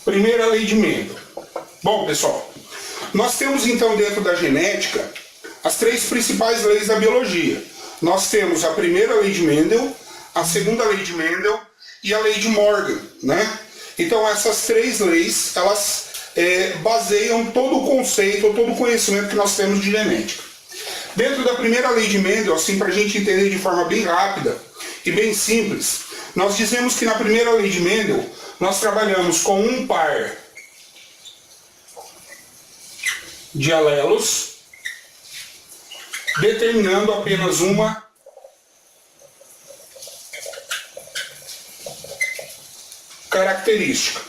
Primeira lei de Mendel. Bom, pessoal, nós temos então dentro da genética as três principais leis da biologia. Nós temos a primeira lei de Mendel, a segunda lei de Mendel e a lei de Morgan, né? Então essas três leis, elas baseiam todo o conceito, todo o conhecimento que nós temos de genética. Dentro da primeira lei de Mendel, assim para a gente entender de forma bem rápida e bem simples, nós dizemos que na primeira lei de Mendel nós trabalhamos com um par de alelos determinando apenas uma característica,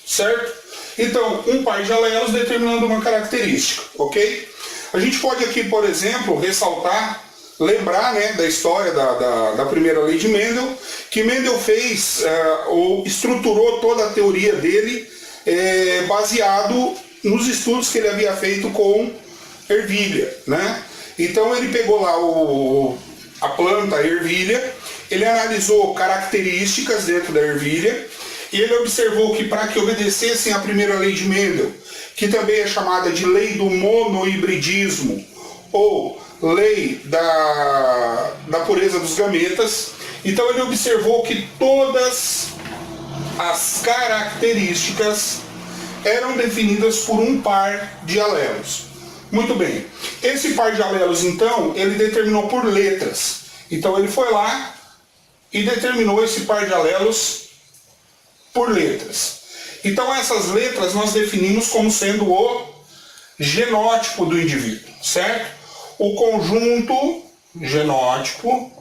certo? Então, um par de alelos determinando uma característica, ok? A gente pode aqui, por exemplo, ressaltar, lembrar, né, da história da primeira lei de Mendel, que Mendel fez ou estruturou toda a teoria dele baseado nos estudos que ele havia feito com ervilha, né? Então ele pegou lá a planta, a ervilha, ele analisou características dentro da ervilha e ele observou que para que obedecessem à primeira lei de Mendel, que também é chamada de lei do monohibridismo ou lei da pureza dos gametas, então ele observou que todas as características eram definidas por um par de alelos. Muito bem. Esse par de alelos, então, ele determinou por letras. Então ele foi lá e determinou esse par de alelos por letras. Então essas letras nós definimos como sendo o genótipo do indivíduo, certo? O conjunto genótipo,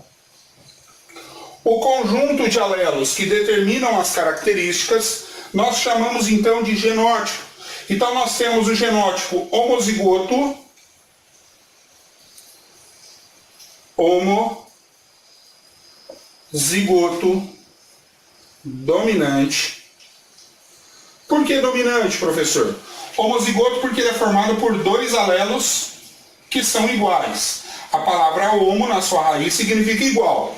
o conjunto de alelos que determinam as características, nós chamamos então de genótipo. Então nós temos o genótipo homozigoto, dominante. Por que dominante, professor? Homozigoto porque ele é formado por dois alelos que são iguais. A palavra homo, na sua raiz, significa igual.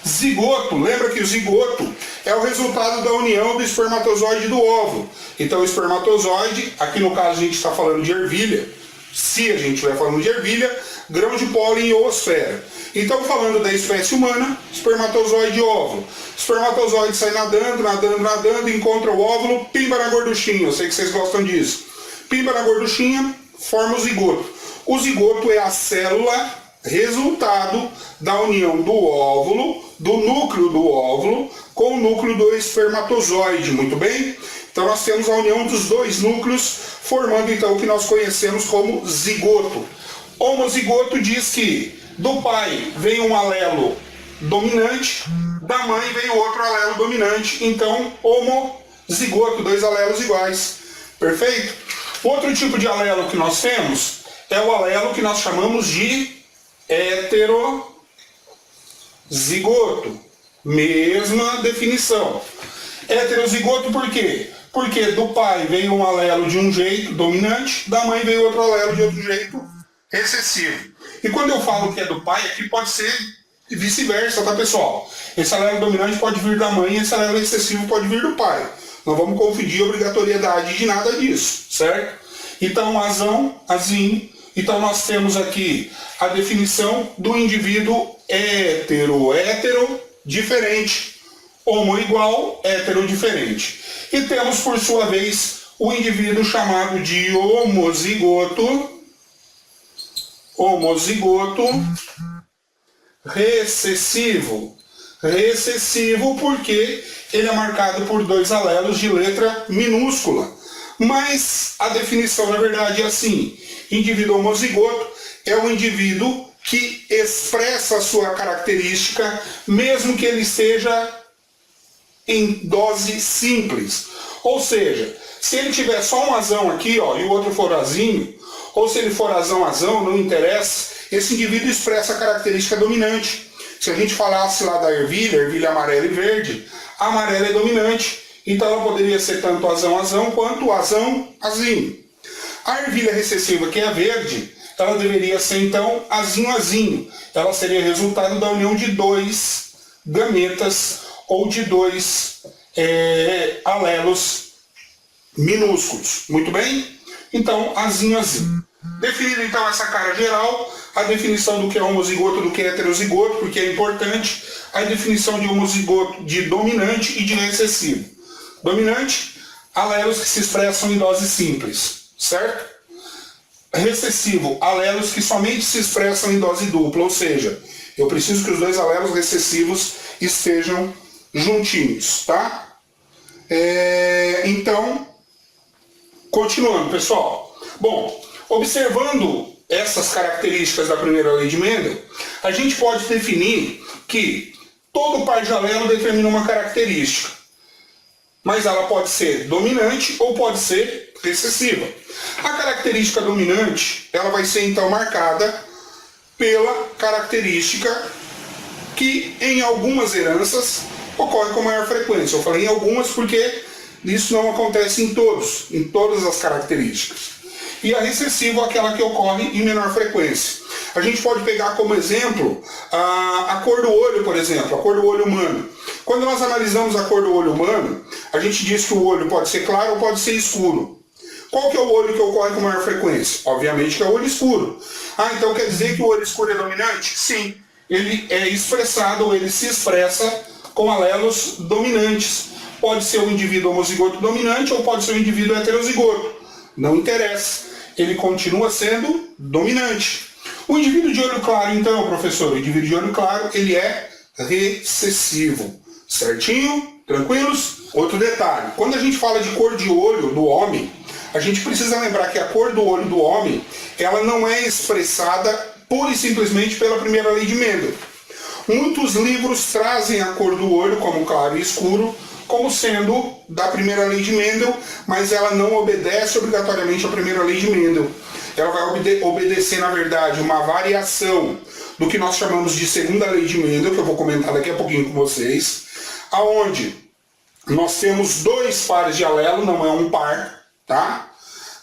Zigoto, lembra que o zigoto é o resultado da união do espermatozoide e do óvulo. Então o espermatozoide, aqui no caso a gente está falando de ervilha, se a gente estiver falando de ervilha, grão de pólen e oosfera. Então falando da espécie humana, espermatozoide e óvulo. Espermatozoide sai nadando, encontra o óvulo, pimba na gorduchinha, eu sei que vocês gostam disso. Pimba na gorduchinha, forma o zigoto. O zigoto é a célula resultado da união do óvulo, do núcleo do óvulo, com o núcleo do espermatozoide, muito bem? Então nós temos a união dos dois núcleos, formando então o que nós conhecemos como zigoto. Homozigoto diz que do pai vem um alelo dominante, da mãe vem outro alelo dominante, então homozigoto, dois alelos iguais, perfeito? Outro tipo de alelo que nós temos é o alelo que nós chamamos de heterozigoto, mesma definição. Heterozigoto por quê? Porque do pai veio um alelo de um jeito dominante, da mãe veio outro alelo de outro jeito recessivo. E quando eu falo que é do pai, aqui pode ser vice-versa, tá, pessoal? Esse alelo dominante pode vir da mãe e esse alelo recessivo pode vir do pai. Não vamos confundir a obrigatoriedade de nada disso, certo? Então, azão, azinho. Então nós temos aqui a definição do indivíduo hétero, diferente, homo igual, hétero diferente. E temos por sua vez o indivíduo chamado de homozigoto recessivo. Recessivo porque ele é marcado por dois alelos de letra minúscula. Mas a definição na verdade é assim: indivíduo homozigoto é um indivíduo que expressa a sua característica mesmo que ele esteja em dose simples. Ou seja, se ele tiver só um azão aqui, ó, e o outro for azinho, ou se ele for azão, não interessa, esse indivíduo expressa a característica dominante. Se a gente falasse lá da ervilha amarela e verde, a amarela é dominante. Então ela poderia ser tanto azão quanto azinho. A ervilha recessiva, que é a verde, ela deveria ser então azinho. Ela seria resultado da união de dois gametas ou de dois alelos minúsculos. Muito bem? Então, azinho, azinho. Definida então essa cara geral, a definição do que é homozigoto, do que é heterozigoto, porque é importante, a definição de homozigoto de dominante e de recessivo. Dominante, alelos que se expressam em dose simples, certo? Recessivo, alelos que somente se expressam em dose dupla, ou seja, eu preciso que os dois alelos recessivos estejam juntinhos, tá? Então, continuando, pessoal. Bom, observando essas características da primeira lei de Mendel, a gente pode definir que todo par de alelo determina uma característica, mas ela pode ser dominante ou pode ser recessiva. A característica dominante, ela vai ser então marcada pela característica que em algumas heranças ocorre com maior frequência. Eu falei em algumas porque isso não acontece em todas as características. E a recessiva é aquela que ocorre em menor frequência. A gente pode pegar como exemplo a cor do olho, por exemplo, a cor do olho humano. Quando nós analisamos a cor do olho humano, a gente diz que o olho pode ser claro ou pode ser escuro. Qual que é o olho que ocorre com maior frequência? Obviamente que é o olho escuro. Então quer dizer que o olho escuro é dominante? Sim. Ele é expressado, ou ele se expressa com alelos dominantes. Pode ser um indivíduo homozigoto dominante ou pode ser um indivíduo heterozigoto. Não interessa. Ele continua sendo dominante. O indivíduo de olho claro, então, professor, o indivíduo de olho claro, ele é recessivo. Certinho? Tranquilos? Outro detalhe. Quando a gente fala de cor de olho do homem, a gente precisa lembrar que a cor do olho do homem, ela não é expressada pura e simplesmente pela primeira lei de Mendel. Muitos livros trazem a cor do olho como claro e escuro, como sendo da primeira lei de Mendel, mas ela não obedece obrigatoriamente à primeira lei de Mendel. Ela vai obedecer, na verdade, uma variação do que nós chamamos de segunda lei de Mendel, que eu vou comentar daqui a pouquinho com vocês, aonde nós temos dois pares de alelo, não é um par, tá?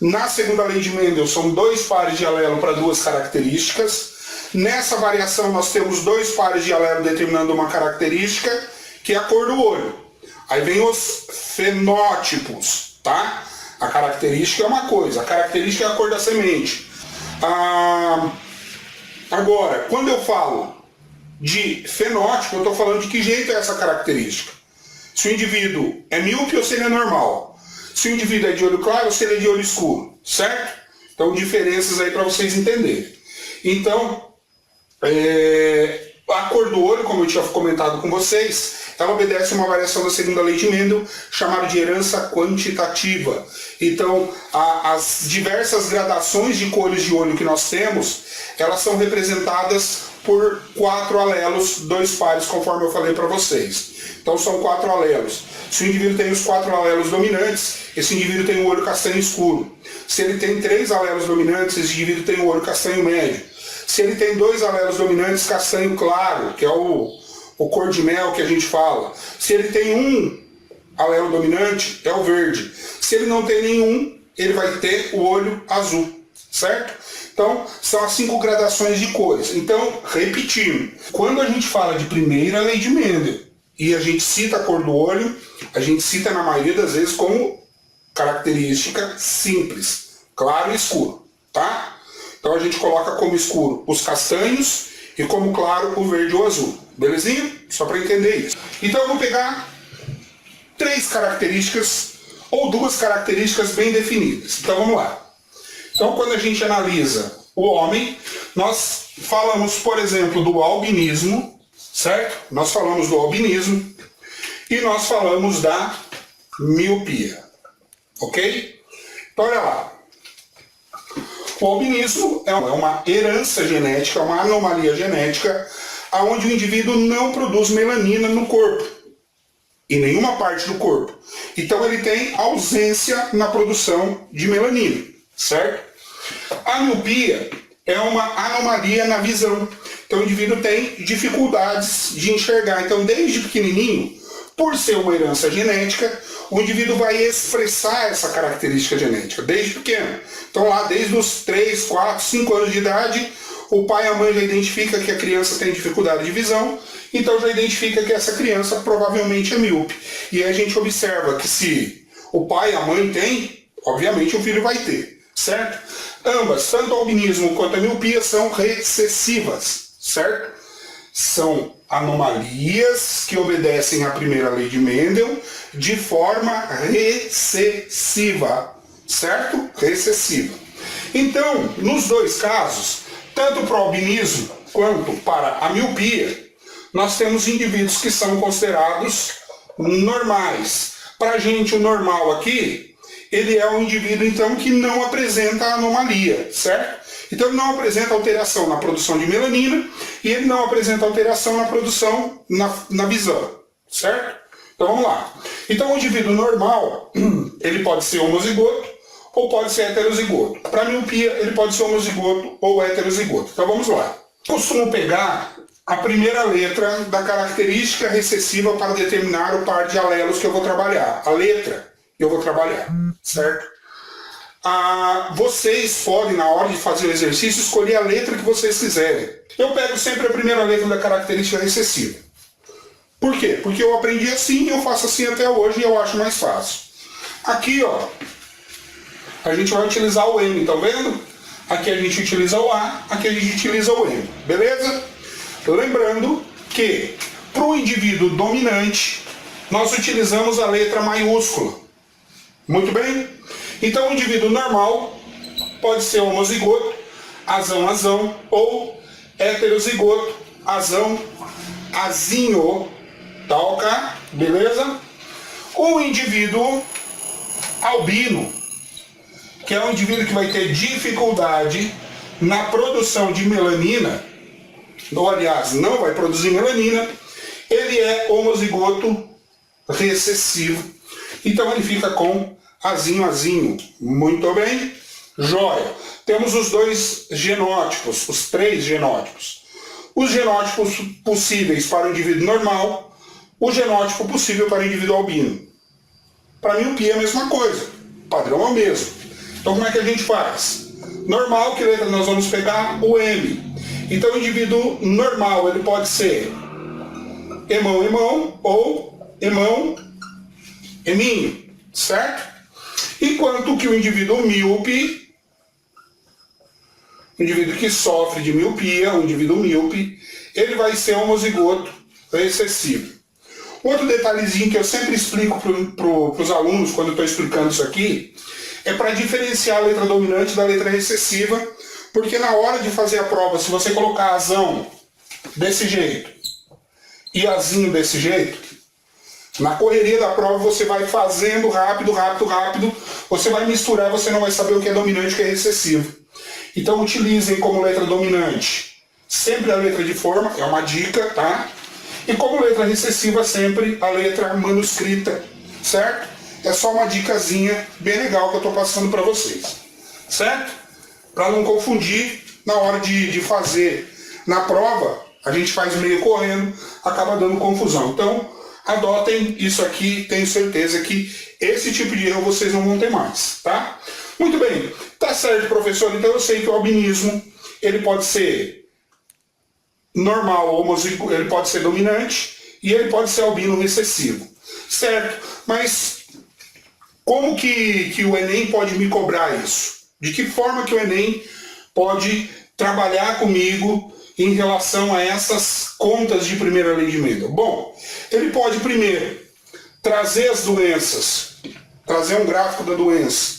Na segunda lei de Mendel são dois pares de alelo para duas características. Nessa variação nós temos dois pares de alelo determinando uma característica, que é a cor do olho. Aí vem os fenótipos, tá? A característica é uma coisa, a característica é a cor da semente. Agora, quando eu falo de fenótipo, eu estou falando de que jeito é essa característica. Se o indivíduo é míope ou se ele é normal. Se o indivíduo é de olho claro ou se ele é de olho escuro, certo? Então, diferenças aí para vocês entenderem. Então, a cor do olho, como eu tinha comentado com vocês, ela obedece a uma variação da segunda lei de Mendel, chamada de herança quantitativa. Então, as diversas gradações de cores de olho que nós temos, elas são representadas por 4 alelos, 2 pares, conforme eu falei para vocês. Então, são 4 alelos. Se o indivíduo tem os 4 alelos dominantes, esse indivíduo tem o olho castanho escuro. Se ele tem 3 alelos dominantes, esse indivíduo tem o olho castanho médio. Se ele tem 2 alelos dominantes, castanho claro, que é o cor de mel que a gente fala. Se ele tem um alelo dominante, é o verde. Se ele não tem nenhum, ele vai ter o olho azul, certo? Então, são as 5 gradações de cores. Então, repetindo, quando a gente fala de primeira lei de Mendel e a gente cita a cor do olho, a gente cita na maioria das vezes como característica simples, claro e escuro, tá? Então a gente coloca como escuro os castanhos e como claro o verde ou azul. Belezinha? Só para entender isso. Então eu vou pegar 3 características ou 2 características bem definidas. Então vamos lá. Então quando a gente analisa o homem, nós falamos, por exemplo, do albinismo, certo? Nós falamos do albinismo e nós falamos da miopia. Ok? Então olha lá. O albinismo é uma herança genética, é uma anomalia genética, onde o indivíduo não produz melanina no corpo, em nenhuma parte do corpo. Então ele tem ausência na produção de melanina, certo? A miopia é uma anomalia na visão. Então o indivíduo tem dificuldades de enxergar. Então desde pequenininho, por ser uma herança genética, o indivíduo vai expressar essa característica genética, desde pequeno. Então lá, desde os 3, 4, 5 anos de idade, o pai e a mãe já identificam que a criança tem dificuldade de visão, então já identifica que essa criança provavelmente é míope. E aí a gente observa que se o pai e a mãe têm, obviamente o filho vai ter, certo? Ambas, tanto o albinismo quanto a miopia, são recessivas, certo? São anomalias que obedecem à primeira lei de Mendel de forma recessiva, certo? Recessiva. Então, nos dois casos, tanto para o albinismo quanto para a miopia, nós temos indivíduos que são considerados normais. Para a gente, o normal aqui, ele é um indivíduo, então, que não apresenta anomalia, certo? Então, ele não apresenta alteração na produção de melanina e ele não apresenta alteração na produção na visão, certo? Então, vamos lá. Então, o indivíduo normal, ele pode ser homozigoto ou pode ser heterozigoto. Para miopia, ele pode ser homozigoto ou heterozigoto. Então, vamos lá. Costumo pegar a primeira letra da característica recessiva para determinar o par de alelos que eu vou trabalhar. A letra que eu vou trabalhar, certo? Vocês podem, na hora de fazer o exercício, escolher a letra que vocês quiserem. Eu pego sempre a primeira letra da característica recessiva. Por quê? Porque eu aprendi assim e eu faço assim até hoje e eu acho mais fácil. Aqui, ó, a gente vai utilizar o M, tá vendo? Aqui a gente utiliza o A, aqui a gente utiliza o M, beleza? Lembrando que, para o indivíduo dominante, nós utilizamos a letra maiúscula. Muito bem? Então, o indivíduo normal pode ser homozigoto, azão, ou heterozigoto, azinho, tá ok? Beleza? O indivíduo albino, que é um indivíduo que vai ter dificuldade na produção de melanina, ou aliás, não vai produzir melanina, ele é homozigoto recessivo. Então ele fica com azinho. Muito bem? Jóia. Temos os dois genótipos, os três genótipos. Os genótipos possíveis para o indivíduo normal, o genótipo possível para o indivíduo albino. Para miopia é a mesma coisa, o padrão é o mesmo. Então como é que a gente faz? Normal, que letra nós vamos pegar? O M. Então o indivíduo normal, ele pode ser emão, ou eminho, certo? Enquanto que o indivíduo míope, o indivíduo que sofre de miopia, o indivíduo míope, ele vai ser homozigoto recessivo. Outro detalhezinho que eu sempre explico para os alunos quando eu estou explicando isso aqui, é para diferenciar a letra dominante da letra recessiva, porque na hora de fazer a prova, se você colocar azão desse jeito e azinho desse jeito, na correria da prova você vai fazendo rápido, você vai misturar, você não vai saber o que é dominante e o que é recessivo. Então utilizem como letra dominante sempre a letra de forma, é uma dica, tá? E como letra recessiva sempre a letra manuscrita, certo? É só uma dicasinha bem legal que eu estou passando para vocês, certo? Para não confundir na hora de fazer na prova, a gente faz meio correndo, acaba dando confusão. Então, adotem isso aqui, tenho certeza que esse tipo de erro vocês não vão ter mais, tá? Muito bem, tá certo, professor, então eu sei que o albinismo, ele pode ser normal, homozigoto, ele pode ser dominante e ele pode ser albino recessivo, certo? Mas como que o Enem pode me cobrar isso? De que forma que o Enem pode trabalhar comigo em relação a essas contas de primeira lei de Mendel? Bom, ele pode primeiro trazer as doenças, trazer um gráfico da doença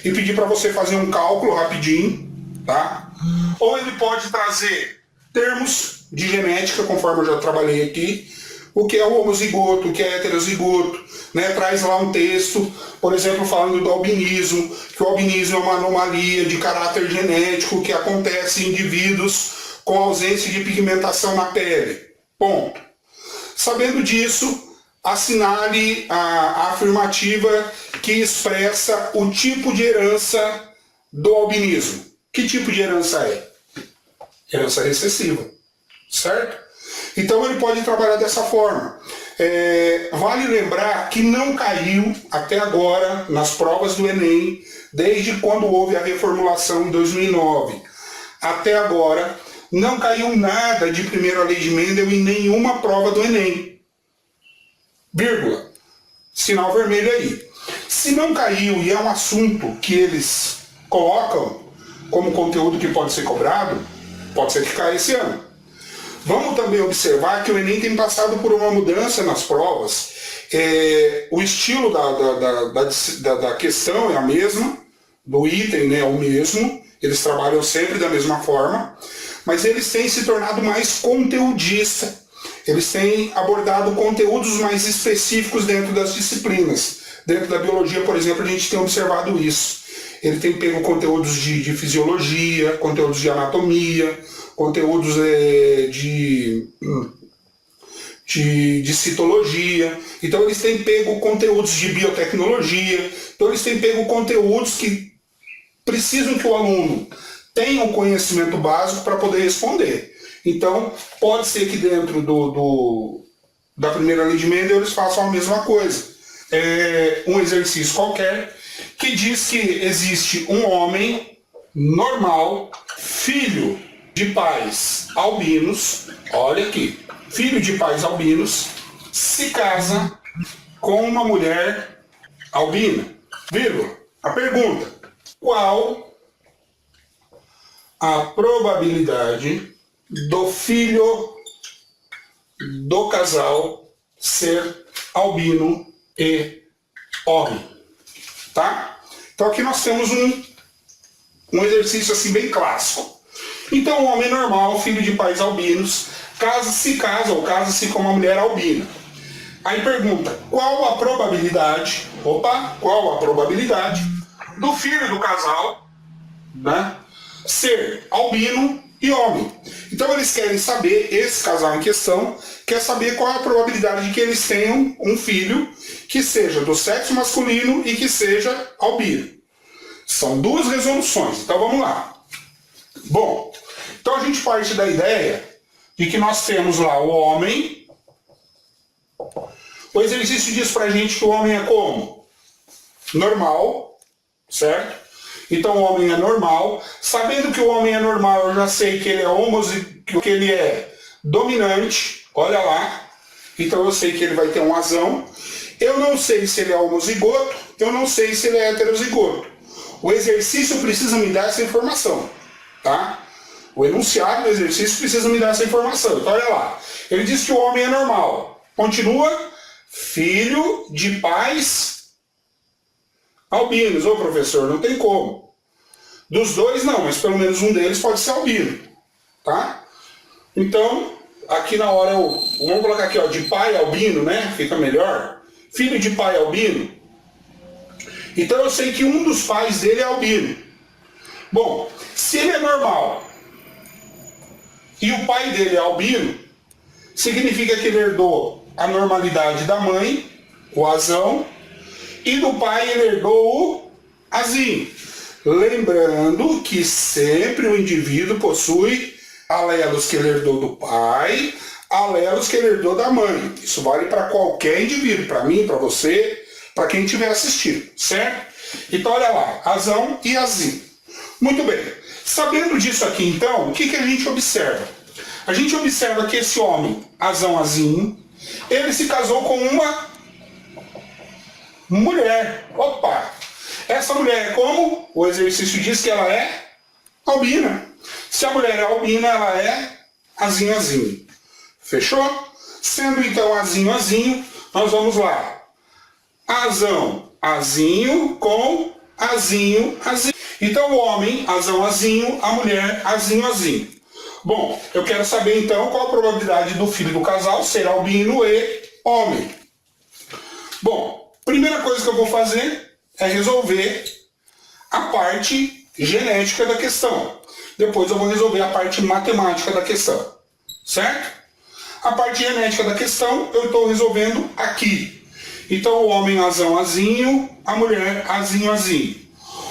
e pedir para você fazer um cálculo rapidinho, tá? Ou ele pode trazer termos de genética, conforme eu já trabalhei aqui, o que é o homozigoto, o que é heterozigoto, né? Traz lá um texto, por exemplo, falando do albinismo, que o albinismo é uma anomalia de caráter genético que acontece em indivíduos com ausência de pigmentação na pele. Ponto. Sabendo disso, assinale a afirmativa que expressa o tipo de herança do albinismo. Que tipo de herança é? Herança recessiva, certo? Então ele pode trabalhar dessa forma. Vale lembrar que não caiu até agora nas provas do Enem, desde quando houve a reformulação em 2009. Até agora, não caiu nada de primeira lei de Mendel em nenhuma prova do Enem. Vírgula. Sinal vermelho aí. Se não caiu e é um assunto que eles colocam como conteúdo que pode ser cobrado, pode ser que caia esse ano. Vamos também observar que o Enem tem passado por uma mudança nas provas. O estilo da questão é a mesma, do item, né, é o mesmo, eles trabalham sempre da mesma forma, mas eles têm se tornado mais conteudista. Eles têm abordado conteúdos mais específicos dentro das disciplinas. Dentro da biologia, por exemplo, a gente tem observado isso. Ele tem pego conteúdos de fisiologia, conteúdos de anatomia, conteúdos de citologia. Então eles têm pego conteúdos de biotecnologia. Então eles têm pego conteúdos que precisam que o aluno tenha um conhecimento básico para poder responder. Então pode ser que dentro da primeira lei de Mendel eles façam a mesma coisa. Um exercício qualquer que diz que existe um homem normal, filho de pais albinos, olha aqui, filho de pais albinos, se casa com uma mulher albina, vírgula. A pergunta: qual a probabilidade do filho do casal ser albino e homem? Tá? Então aqui nós temos um exercício assim bem clássico. Então um homem normal, filho de pais albinos, casa-se com uma mulher albina. Aí pergunta, qual a probabilidade do filho do casal, né, ser albino e homem? Então eles querem saber, esse casal em questão, quer saber qual a probabilidade de que eles tenham um filho que seja do sexo masculino e que seja albino. São duas resoluções, então vamos lá. Bom, então a gente parte da ideia de que nós temos lá o homem. O exercício diz pra gente que o homem é como? Normal, certo? Então o homem é normal. Sabendo que o homem é normal, eu já sei que ele é que ele é dominante. Olha lá. Então eu sei que ele vai ter um asão. Eu não sei se ele é homozigoto, eu não sei se ele é heterozigoto. O exercício precisa me dar essa informação, tá? O enunciado do exercício precisa me dar essa informação. Então olha lá. Ele diz que o homem é normal. Continua. Filho de pais albinos. Ô professor, não tem como. Dos dois não, mas pelo menos um deles pode ser albino, tá? Então, aqui na hora vamos colocar aqui, ó, de pai albino, né? Fica melhor. Filho de pai albino. Então eu sei que um dos pais dele é albino. Bom, se ele é normal e o pai dele é albino, significa que ele herdou a normalidade da mãe, o asão, e do pai ele herdou o azinho. Lembrando que sempre o indivíduo possui alelos que ele herdou do pai, alelos que ele herdou da mãe. Isso vale para qualquer indivíduo, para mim, para você, para quem estiver assistindo, certo? Então olha lá, asão e azinho. Muito bem. Sabendo disso aqui então, o que a gente observa? A gente observa que esse homem, asão, azinho, ele se casou com uma mulher. Opa! Essa mulher é como? O exercício diz que ela é albina. Se a mulher é albina, ela é azinho, azinho. Fechou? Sendo então azinho, azinho, nós vamos lá. Asão, azinho com azinho, azinho. Então o homem, asão, azinho, a mulher, azinho, azinho. Bom, eu quero saber então qual a probabilidade do filho do casal ser albino e homem. Bom, primeira coisa que eu vou fazer é resolver a parte genética da questão. Depois eu vou resolver a parte matemática da questão, certo? A parte genética da questão eu estou resolvendo aqui. Então o homem asão, azinho, a mulher azinho, azinho.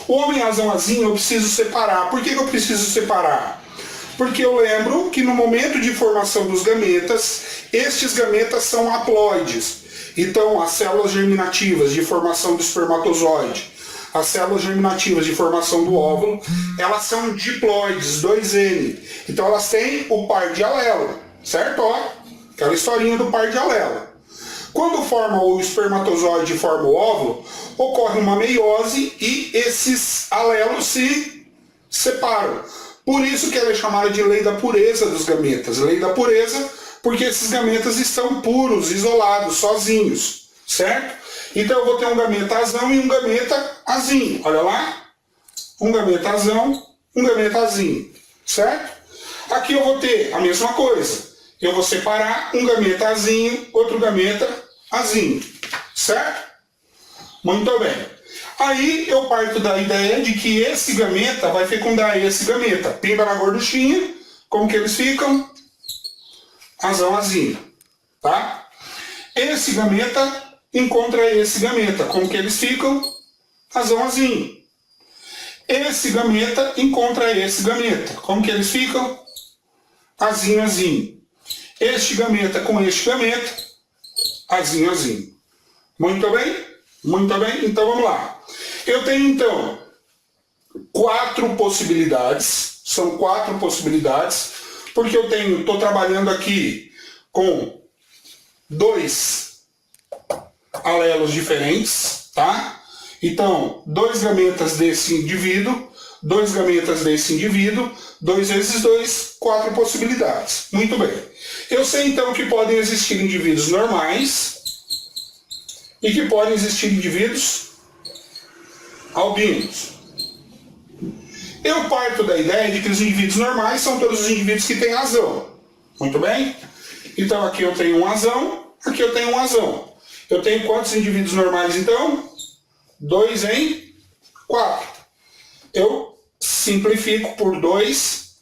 O homem asão, azinho eu preciso separar. Por que eu preciso separar? Porque eu lembro que no momento de formação dos gametas, estes gametas são haploides. Então, as células germinativas de formação do espermatozoide, as células germinativas de formação do óvulo, elas são diploides, 2N. Então, elas têm o par de alelo, certo? Ó, aquela historinha do par de alelo. Quando forma o espermatozoide e forma o ocorre uma meiose e esses alelos se separam. Por isso que ela é chamada de lei da pureza dos gametas. Lei da pureza porque esses gametas estão puros, isolados, sozinhos, certo? Então eu vou ter um gameta azão e um gameta azinho. Olha lá. Um gameta azão, um gameta azinho, certo? Aqui eu vou ter a mesma coisa. Eu vou separar um gameta azinho, outro gameta azinho, certo? Muito bem. Aí eu parto da ideia de que esse gameta vai fecundar esse gameta. Pimba na gorduchinha, como que eles ficam? Azão, azinho, tá? Esse gameta encontra esse gameta, como que eles ficam? Azão, azinho. Esse gameta encontra esse gameta, como que eles ficam? Azinho, azinho. Este gameta com este gameta, azinho, azinho. Muito bem? Muito bem? Então vamos lá. Eu tenho então 4 possibilidades. São 4 possibilidades, porque eu estou trabalhando aqui com 2 alelos diferentes, tá? Então, 2 gametas desse indivíduo, 2 gametas desse indivíduo, 2 vezes 2, 4 possibilidades. Muito bem. Eu sei então que podem existir indivíduos normais e que podem existir indivíduos albinos. Eu parto da ideia de que os indivíduos normais são todos os indivíduos que têm azão. Muito bem? Então aqui eu tenho um azão, aqui eu tenho um azão. Eu tenho quantos indivíduos normais então? 2 em 4. Eu simplifico por 2.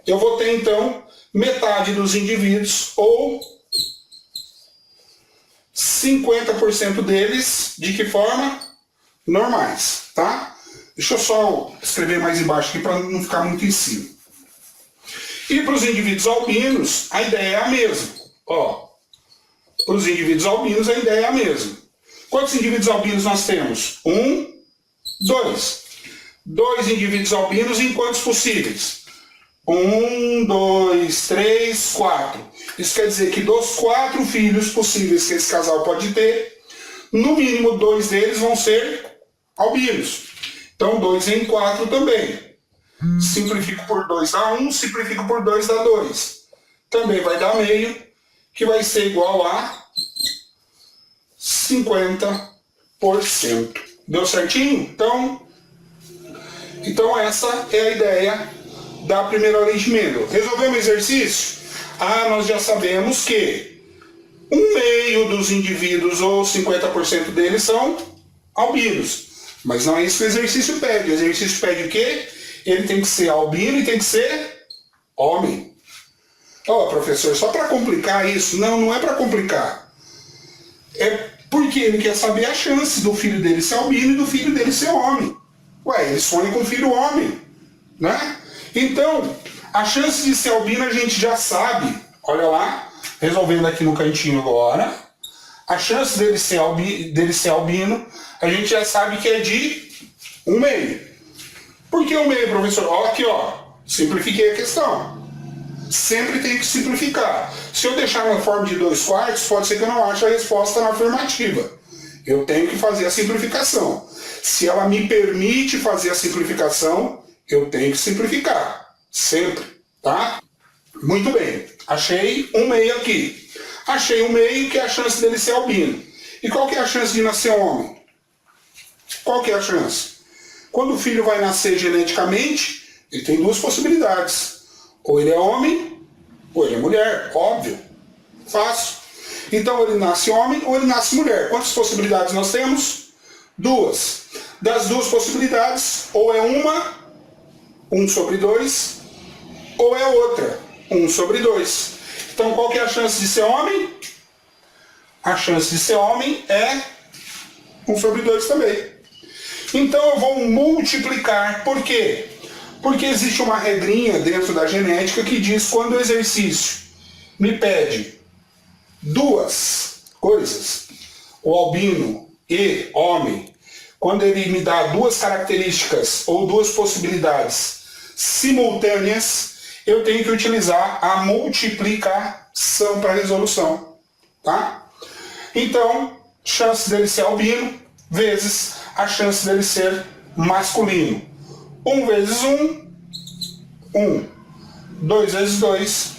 Eu vou ter então metade dos indivíduos, ou 50% deles, de que forma? Normais, tá? Deixa eu só escrever mais embaixo aqui para não ficar muito em cima. E para os indivíduos albinos, a ideia é a mesma. Ó, para os indivíduos albinos, a ideia é a mesma. Quantos indivíduos albinos nós temos? 1, 2. 2 indivíduos albinos em quantos possíveis? 1, 2, 3, 4. Isso quer dizer que dos 4 filhos possíveis que esse casal pode ter, no mínimo 2 deles vão ser albinos. Então 2 em 4 também. Simplifico por 2 dá 1, simplifico por 2 dá 2. Também vai dar meio, que vai ser igual a 50%. Deu certinho? Então essa é a ideia da primeira lei de Mendel. Resolvemos o exercício? Nós já sabemos que 1/2 dos indivíduos, ou 50% deles, são albinos. Mas não é isso que o exercício pede. O exercício pede o quê? Ele tem que ser albino e tem que ser homem. Professor, só para complicar isso? Não, não é para complicar. É porque ele quer saber a chance do filho dele ser albino e do filho dele ser homem. Ele sonha com filho homem, né? Então, a chance de ser albino a gente já sabe. Olha lá, resolvendo aqui no cantinho agora. A chance dele ser albino, a gente já sabe que é de 1/2. Por que 1/2, professor? Olha aqui, simplifiquei a questão. Sempre tem que simplificar. Se eu deixar na forma de 2/4, pode ser que eu não ache a resposta na afirmativa. Eu tenho que fazer a simplificação. Se ela me permite fazer a simplificação, eu tenho que simplificar. Sempre, tá? Muito bem. Achei 1/2 aqui. Achei 1/2 que é a chance dele ser albino. E qual que é a chance de nascer homem? Qual que é a chance? Quando o filho vai nascer geneticamente, ele tem 2 possibilidades. Ou ele é homem, ou ele é mulher. Óbvio. Fácil. Então ele nasce homem ou ele nasce mulher. Quantas possibilidades nós temos? 2. Das 2 possibilidades, ou é uma, 1/2, ou é outra, 1/2. Então qual que é a chance de ser homem? A chance de ser homem é 1/2 também. Então eu vou multiplicar. Por quê? Porque existe uma regrinha dentro da genética que diz quando o exercício me pede 2 coisas, o albino e homem, quando ele me dá 2 características ou 2 possibilidades simultâneas, eu tenho que utilizar a multiplicação para resolução, tá? Então, chance dele ser albino vezes a chance dele ser masculino. 1 vezes 1, 1. 2 vezes 2,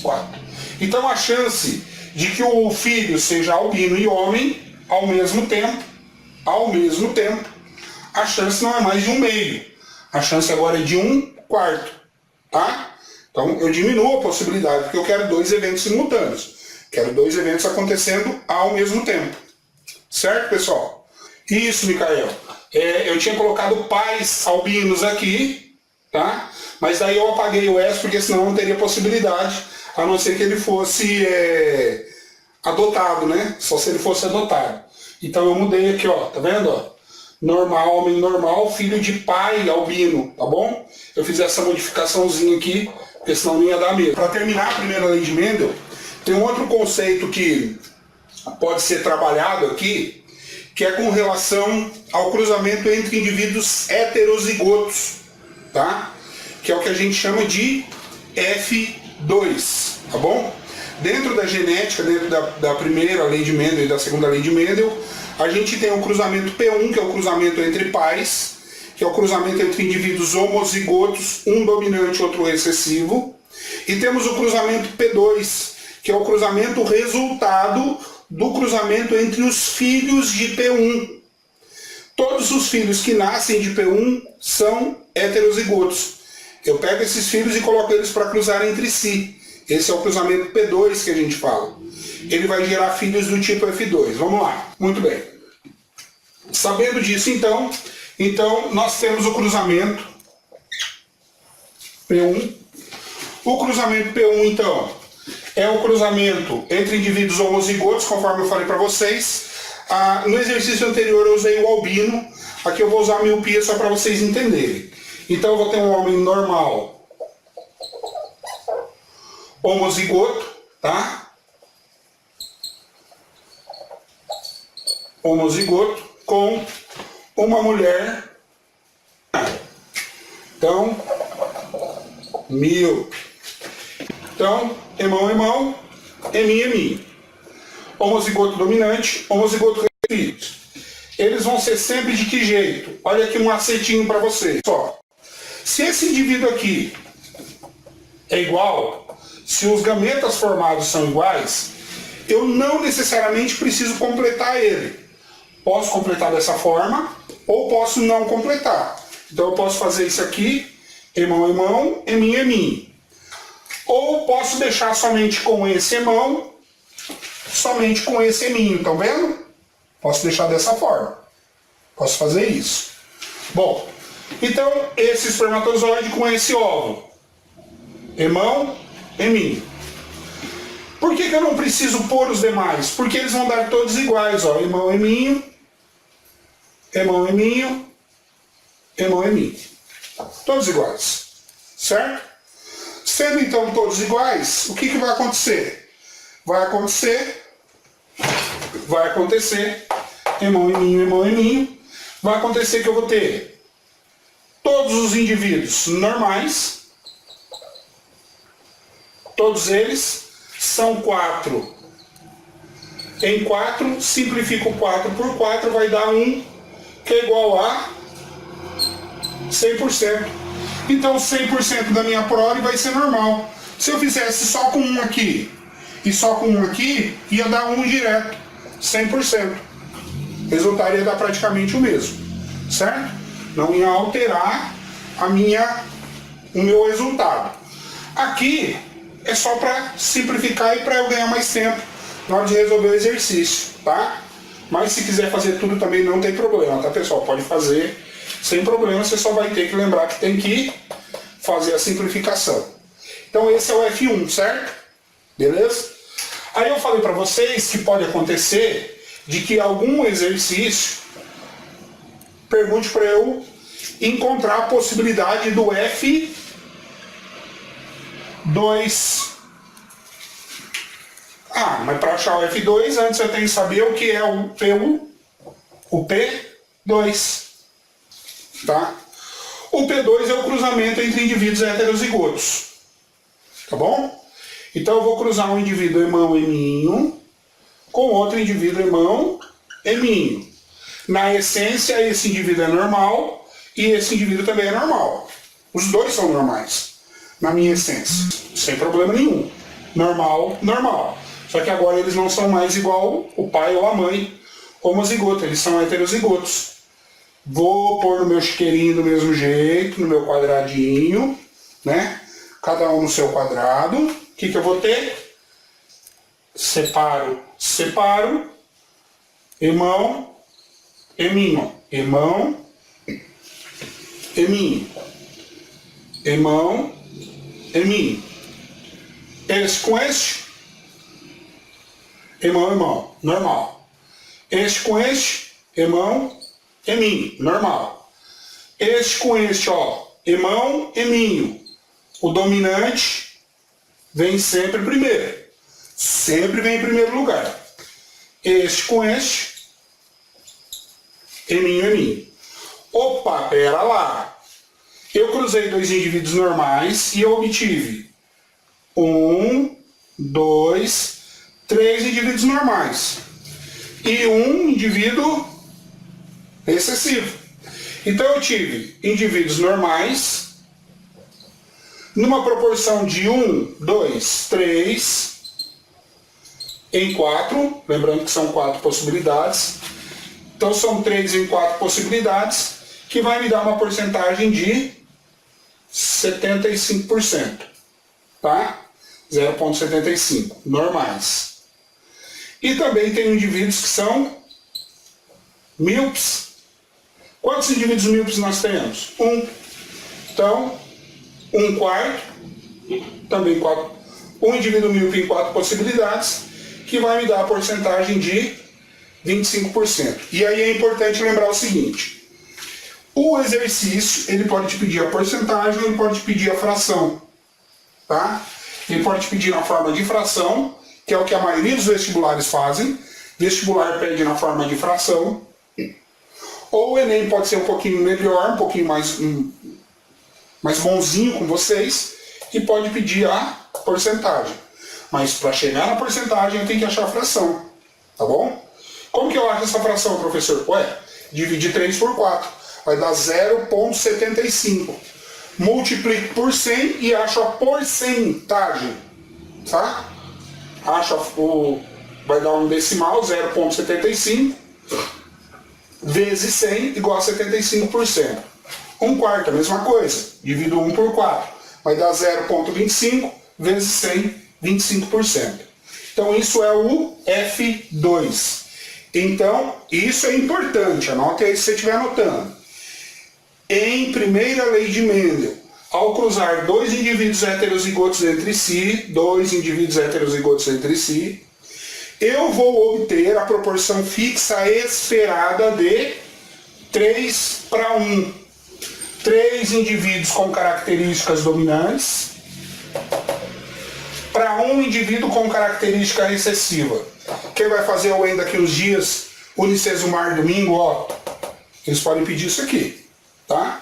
4. Então a chance de que o filho seja albino e homem ao mesmo tempo, a chance não é mais de 1/2. A chance agora é de 1/4. Tá? Então eu diminuo a possibilidade, porque eu quero 2 eventos simultâneos. Quero 2 eventos acontecendo ao mesmo tempo. Certo, pessoal? Isso, Micael. Eu tinha colocado pais albinos aqui, tá? Mas daí eu apaguei o S, porque senão não teria possibilidade, a não ser que ele fosse adotado, né? Só se ele fosse adotado. Então eu mudei aqui, ó, tá vendo? Ó? Normal, homem normal, filho de pai albino, tá bom? Eu fiz essa modificaçãozinha aqui, porque senão não ia dar mesmo. Para terminar a primeira lei de Mendel, tem um outro conceito que pode ser trabalhado aqui, que é com relação ao cruzamento entre indivíduos heterozigotos, tá? Que é o que a gente chama de F2, tá bom? Dentro da genética, dentro da primeira lei de Mendel e da segunda lei de Mendel, a gente tem o cruzamento P1, que é o cruzamento entre pais, que é o cruzamento entre indivíduos homozigotos, um dominante e outro recessivo, e temos o cruzamento P2, que é o cruzamento resultado do cruzamento entre os filhos de P1. Todos os filhos que nascem de P1 são heterozigotos. Eu pego esses filhos e coloco eles para cruzar entre si. Esse é o cruzamento P2 que a gente fala. Ele vai gerar filhos do tipo F2. Vamos lá. Muito bem. Sabendo disso, então nós temos o cruzamento P1. O cruzamento P1, então, é o cruzamento entre indivíduos homozigotos, conforme eu falei para vocês. No exercício anterior eu usei o albino. Aqui eu vou usar a miopia só para vocês entenderem. Então eu vou ter um homem normal homozigoto, tá? Homozigoto com uma mulher. Então, míope. Então, irmão, eminho. Homozigoto dominante, homozigoto recessivo. Eles vão ser sempre de que jeito? Olha aqui um macetinho para vocês. Só. Se esse indivíduo aqui é igual, se os gametas formados são iguais, eu não necessariamente preciso completar ele. Posso completar dessa forma, ou posso não completar. Então eu posso fazer isso aqui, irmão, eminho. Ou posso deixar somente com esse irmão, somente com esse eminho, estão vendo? Posso deixar dessa forma. Posso fazer isso. Bom, então esse espermatozoide com esse óvulo. Irmão, eminho. Por que eu não preciso pôr os demais? Porque eles vão dar todos iguais, ó. Irmão, eminho. Todos iguais. Certo? Sendo então todos iguais, o que vai acontecer? Vai acontecer, irmão, eminho, vai acontecer que eu vou ter todos os indivíduos normais, todos eles são 4 em 4, simplifico 4 por 4, vai dar 1, que é igual a 100%. Então 100% da minha prole vai ser normal. Se eu fizesse só com um aqui e só com um aqui, ia dar 1 direto, 100%. O resultado ia dar praticamente o mesmo, certo? Não ia alterar o meu resultado. Aqui é só para simplificar e para eu ganhar mais tempo na hora de resolver o exercício, tá? Mas se quiser fazer tudo também não tem problema, tá, pessoal? Pode fazer sem problema, você só vai ter que lembrar que tem que fazer a simplificação. Então esse é o F1, certo? Beleza? Aí eu falei para vocês que pode acontecer de que algum exercício pergunte para eu encontrar a possibilidade do F2. Mas para achar o F2, antes eu tenho que saber o que é o P1, o P2. Tá? O P2 é o cruzamento entre indivíduos heterozigotos. Tá bom? Então eu vou cruzar um indivíduo irmão eminho com outro indivíduo irmão eminho. Na essência, esse indivíduo é normal e esse indivíduo também é normal. Os dois são normais, na minha essência, sem problema nenhum. Normal, normal. Só que agora eles não são mais igual o pai ou a mãe homozigoto, eles são heterozigotos. Vou pôr no meu chiqueirinho do mesmo jeito, no meu quadradinho, né? Cada um no seu quadrado. O que eu vou ter? Separo, separo, irmão, irmão, irmão, irmão, irmão, irmão. Este com este, irmão, irmão, normal. Este com este, irmão, irmão, normal. Este com este, ó, irmão, irmão. O dominante vem sempre primeiro. Sempre vem em primeiro lugar. Este com este, irmão, irmão. Opa, pera lá. Eu cruzei dois indivíduos normais e eu obtive 1, 2, 3 indivíduos normais e um indivíduo excessivo. Então eu tive indivíduos normais numa proporção de 1, 2, 3 em 4, lembrando que são 4 possibilidades. Então são 3 em 4 possibilidades, que vai me dar uma porcentagem de 75%, tá? 0,75, normais. E também tem indivíduos que são míopes. Quantos indivíduos míopes nós temos? 1. Então, 1/4, também 4. Um indivíduo míope em 4 possibilidades, que vai me dar a porcentagem de 25%. E aí é importante lembrar o seguinte: o exercício, ele pode te pedir a porcentagem, ele pode te pedir a fração, tá? Ele pode te pedir na forma de fração, que é o que a maioria dos vestibulares fazem. Vestibular pede na forma de fração. Ou o Enem pode ser um pouquinho melhor, um pouquinho mais bonzinho com vocês, e pode pedir a porcentagem. Mas para chegar na porcentagem eu tenho que achar a fração, tá bom? Como que eu acho essa fração, professor? Ué, divide 3 por 4, vai dar 0,75. Multiplico por 100 e acho a porcentagem, tá? Vai dar um decimal, 0,75 vezes 100 igual a 75%. 1/4, a mesma coisa, divido 1 por 4, vai dar 0,25 vezes 100, 25%. Então isso é o F2. Então, isso é importante, anote aí se você estiver anotando. Em primeira lei de Mendel, ao cruzar dois indivíduos heterozigotos entre si, eu vou obter a proporção fixa esperada de 3/1. 3 indivíduos com características dominantes para um indivíduo com característica recessiva. Quem vai fazer o Enem daqui uns dias, Unicesumar domingo, ó, eles podem pedir isso aqui, tá?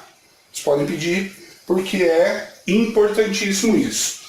Eles podem pedir porque é importantíssimo isso.